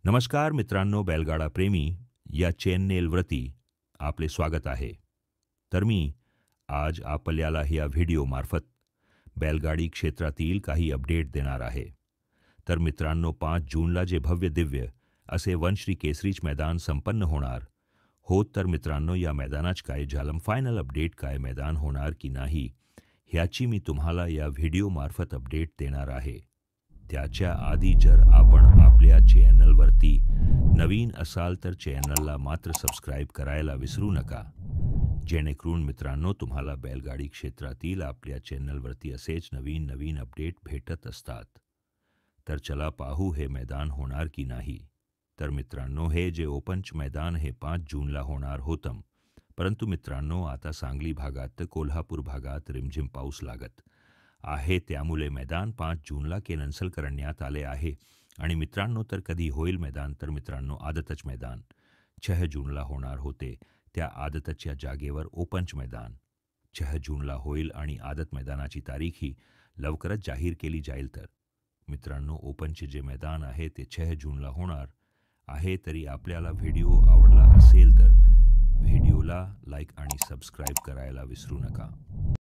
नमस्कार मित्रांनो, बैलगाडा प्रेमी या चॅनेलवरती आपले स्वागत आहे. तर मी आज आपल्याला या व्हिडिओमार्फत बैलगाडी क्षेत्रातील काही अपडेट देणार आहे. तर मित्रांनो, 5 जूनला जे भव्य दिव्य असे वनश्री केसरीच मैदान संपन्न होणार होत, तर मित्रांनो या मैदानाच काय झालं, फायनल अपडेट काय मैदान होणार की नाही ह्याची मी तुम्हाला या व्हिडिओमार्फत अपडेट देणार आहे. त्याच्या आधी जर आपण आपल्या चॅनलवरती नवीन असाल तर चॅनलला मात्र सबस्क्राईब करायला विसरू नका, जेणेकरून मित्रांनो तुम्हाला बैलगाडी क्षेत्रातील आपल्या चॅनलवरती असेच नवीन नवीन अपडेट भेटत असतात. तर चला पाहू हे मैदान होणार की नाही. तर मित्रांनो, हे जे ओपनच मैदान हे 5 जूनला होणार होतं, परंतु मित्रांनो आता सांगली भागात तर कोल्हापूर भागात रिमझिम पाऊस लागत आहे, त्यामुळे मैदान 5 जूनला कॅन्सल करण्यात आले आहे. आणि मित्रांनो, तर कधी होईल मैदान, तर मित्रांनो आदतच मैदान 6 जूनला होणार होते. त्या आदतच्या जागेवर ओपनच मैदान 6 जूनला होईल आणि आदत मैदानाची तारीखही लवकरच जाहीर केली जाईल. तर मित्रांनो, ओपनचे जे मैदान आहे ते 6 जूनला होणार आहे. तरी आपल्याला व्हिडिओ आवडला असेल तर व्हिडिओला लाईक आणि सबस्क्राईब करायला विसरू नका.